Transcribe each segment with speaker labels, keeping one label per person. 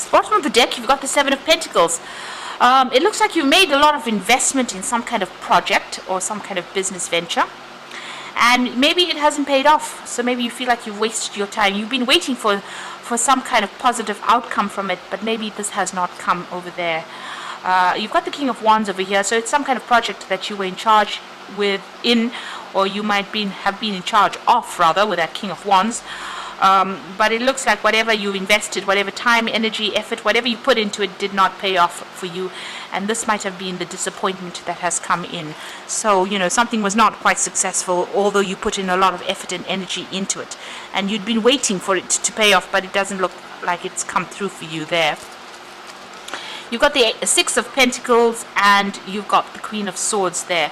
Speaker 1: bottom of the deck, you've got the Seven of Pentacles. It looks like you've made a lot of investment in some kind of project or some kind of business venture, and maybe it hasn't paid off. So maybe you feel like you've wasted your time. You've been waiting for some kind of positive outcome from it, but maybe this has not come over there. You've got the King of Wands over here, so it's some kind of project that you were in charge or you might have been in charge of, rather, with that King of Wands. But it looks like whatever you invested, whatever time, energy, effort, whatever you put into it did not pay off for you. And this might have been the disappointment that has come in. So, something was not quite successful, although you put in a lot of effort and energy into it. And you'd been waiting for it to pay off, but it doesn't look like it's come through for you there. You've got the Six of Pentacles and you've got the Queen of Swords there.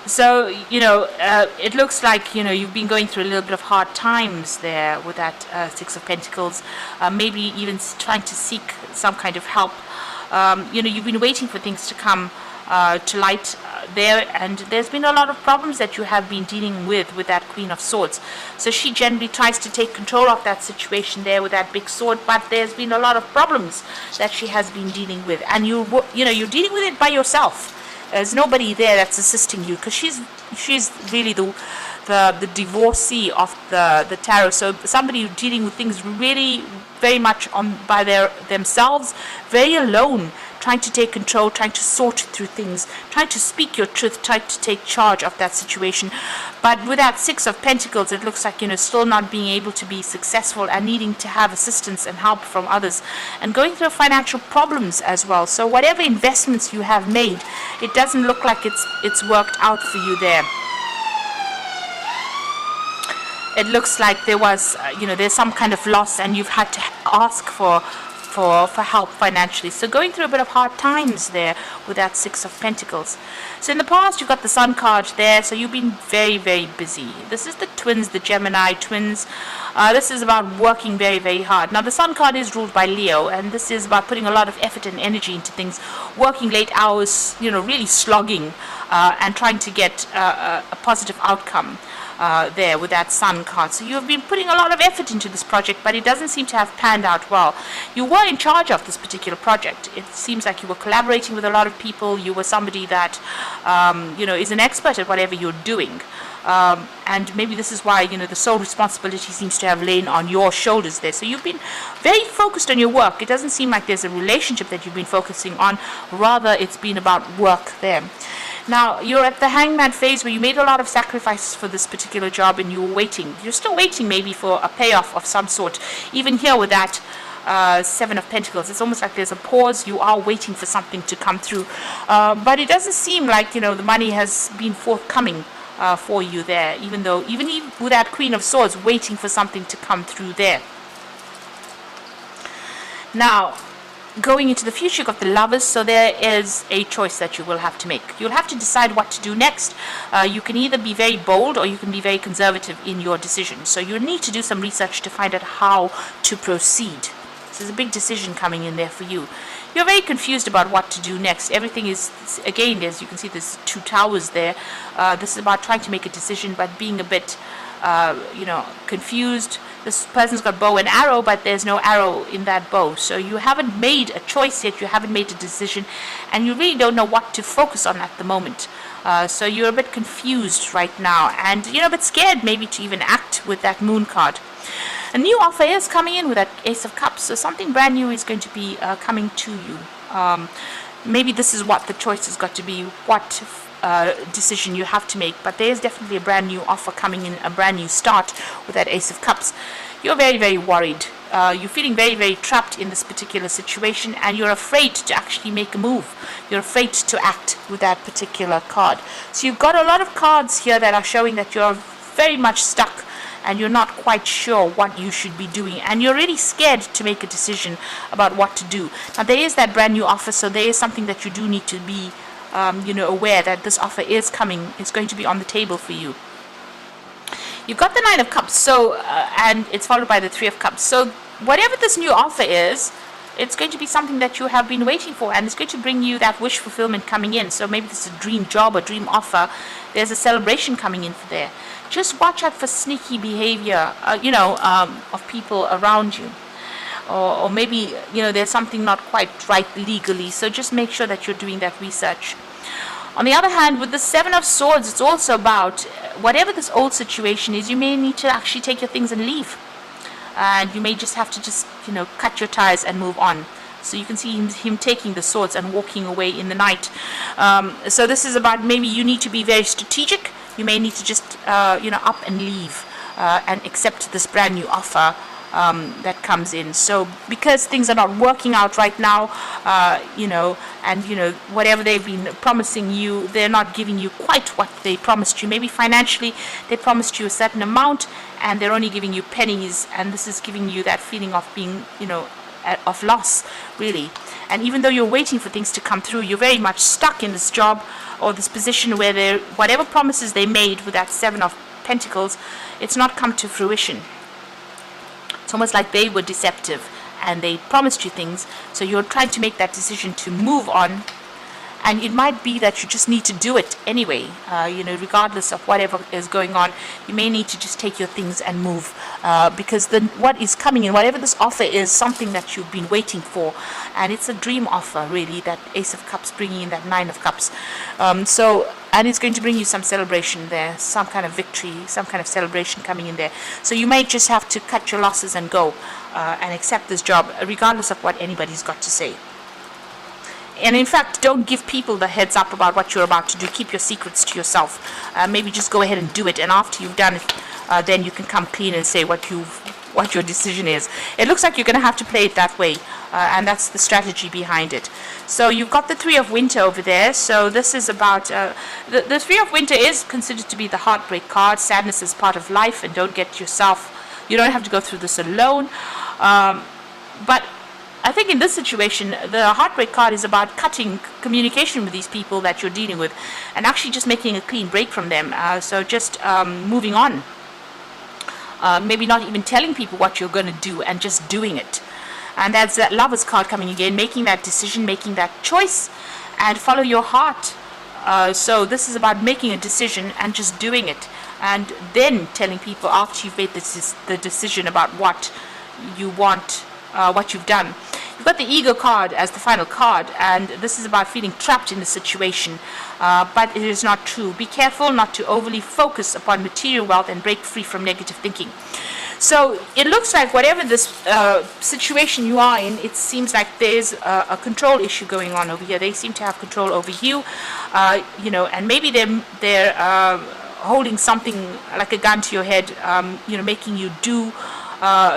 Speaker 1: So, it looks like, you've been going through a little bit of hard times there with that Six of Pentacles. Maybe even trying to seek some kind of help. You've been waiting for things to come to light there, and there's been a lot of problems that you have been dealing with that Queen of Swords. So she generally tries to take control of that situation there with that big sword, but there's been a lot of problems that she has been dealing with, and you're dealing with it by yourself. There's nobody there that's assisting you, because she's really the divorcee of the tarot. So somebody dealing with things really very much by themselves, very alone, trying to take control, trying to sort through things, trying to speak your truth, trying to take charge of that situation. But with that Six of Pentacles, it looks like, still not being able to be successful and needing to have assistance and help from others, and going through financial problems as well. So whatever investments you have made, it doesn't look like it's worked out for you there. It looks like there was, there's some kind of loss, and you've had to ask for help financially. So going through a bit of hard times there with that Six of Pentacles. So in the past, you've got the Sun card there, so you've been very, very busy. This is the twins, the Gemini twins. This is about working very, very hard. Now, the Sun card is ruled by Leo, and this is about putting a lot of effort and energy into things, working late hours, really slogging, and trying to get a positive outcome. There with that Sun card. So you have been putting a lot of effort into this project, but it doesn't seem to have panned out well. You were in charge of this particular project. It seems like you were collaborating with a lot of people. You were somebody that is an expert at whatever you're doing. And maybe this is why, the sole responsibility seems to have lain on your shoulders there. So you've been very focused on your work. It doesn't seem like there's a relationship that you've been focusing on. Rather, it's been about work there. Now, you're at the hangman phase where you made a lot of sacrifices for this particular job, and you were waiting. You're still waiting maybe for a payoff of some sort. Even here with that Seven of Pentacles, it's almost like there's a pause. You are waiting for something to come through. But it doesn't seem like, the money has been forthcoming for you there, even with that Queen of Swords, waiting for something to come through there. Now, going into the future, you've got the Lovers, so there is a choice that you will have to make. You'll have to decide what to do next. You can either be very bold or you can be very conservative in your decision. So you'll need to do some research to find out how to proceed. So there's a big decision coming in there for you. You're very confused about what to do next. Everything is, again, as you can see, there's two towers there. This is about trying to make a decision, but being a bit, confused. This person's got bow and arrow, but there's no arrow in that bow. So you haven't made a choice yet. You haven't made a decision, and you really don't know what to focus on at the moment. So you're a bit confused right now, and a bit scared maybe to even act with that Moon card. A new offer is coming in with that Ace of Cups, so something brand new is going to be coming to you. Maybe this is what the choice has got to be, what decision you have to make, but there is definitely a brand new offer coming in, a brand new start with that Ace of Cups. You're very, very worried. You're feeling very, very trapped in this particular situation, and you're afraid to actually make a move. You're afraid to act with that particular card. So you've got a lot of cards here that are showing that you're very much stuck, and you're not quite sure what you should be doing, and you're really scared to make a decision about what to do. Now, there is that brand new offer, so there is something that you do need to be aware that this offer is coming. It's going to be on the table for you. You've got the Nine of Cups, so and it's followed by the Three of Cups. So whatever this new offer is, it's going to be something that you have been waiting for, and it's going to bring you that wish fulfillment coming in. So maybe this is a dream job, a dream offer. There's a celebration coming in for there. Just watch out for sneaky behavior, of people around you. or maybe, there's something not quite right legally. So just make sure that you're doing that research. On the other hand, with the Seven of Swords, it's also about whatever this old situation is, you may need to actually take your things and leave. And you may just have to cut your ties and move on. So you can see him taking the swords and walking away in the night. So this is about maybe you need to be very strategic. You may need to just, up and leave and accept this brand new offer that comes in. So because things are not working out right now, whatever they've been promising you, they're not giving you quite what they promised you. Maybe financially they promised you a certain amount and they're only giving you pennies, and this is giving you that feeling of being, of loss, really. And even though you're waiting for things to come through, you're very much stuck in this job or this position where whatever promises they made with that Seven of Pentacles, it's not come to fruition. It's almost like they were deceptive and they promised you things, so you're trying to make that decision to move on, and it might be that you just need to do it anyway, regardless of whatever is going on. You may need to just take your things and move, because what is coming in, whatever this offer is, something that you've been waiting for, and it's a dream offer, really, that Ace of Cups bringing in that Nine of Cups. And it's going to bring you some celebration there, some kind of victory, some kind of celebration coming in there. So you may just have to cut your losses and go and accept this job, regardless of what anybody's got to say. And in fact, don't give people the heads up about what you're about to do. Keep your secrets to yourself. Maybe just go ahead and do it, and after you've done it, then you can come clean and say what your decision is. It looks like you're going to have to play it that way, and that's the strategy behind it. So you've got the Three of Winter over there. So this is about the Three of Winter is considered to be the heartbreak card. Sadness is part of life, and you don't have to go through this alone. But I think in this situation, the heartbreak card is about cutting communication with these people that you're dealing with and actually just making a clean break from them. So just moving on. Maybe not even telling people what you're going to do and just doing it. And that's that Lover's card coming again, making that decision, making that choice, and follow your heart. So this is about making a decision and just doing it. And then telling people after you've made the decision about what you want, what you've done. You've got the Ego card as the final card, and this is about feeling trapped in the situation, but it is not true. Be careful not to overly focus upon material wealth and break free from negative thinking. So it looks like whatever this situation you are in, it seems like there's a control issue going on over here. They seem to have control over you, and maybe they're holding something like a gun to your head, making you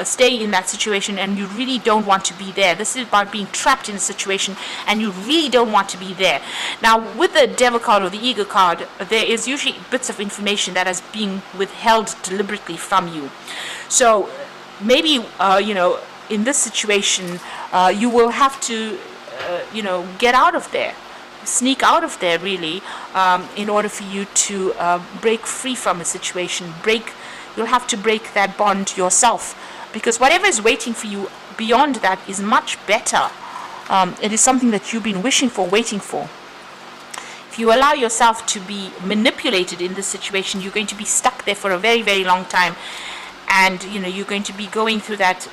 Speaker 1: stay in that situation, and you really don't want to be there. This is about being trapped in a situation and you really don't want to be there. Now with the Devil card or the Ego card, there is usually bits of information that is being withheld deliberately from you. So maybe in this situation you will have to get out of there, sneak out of there, really, in order for you to break free from a situation. You'll have to break that bond yourself, because whatever is waiting for you beyond that is much better. It is something that you've been wishing for, waiting for. If you allow yourself to be manipulated in this situation, you're going to be stuck there for a very, very long time. And you're going to be going through that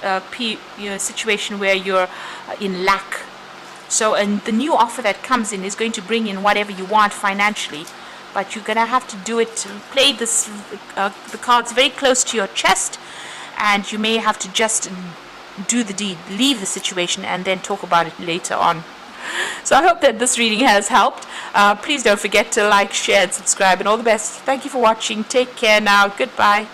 Speaker 1: situation where you're in lack. So, and the new offer that comes in is going to bring in whatever you want financially. But you're going to have to do it, play the cards very close to your chest, and you may have to just do the deed, leave the situation, and then talk about it later on. So I hope that this reading has helped. Please don't forget to like, share, and subscribe, and all the best. Thank you for watching. Take care now. Goodbye.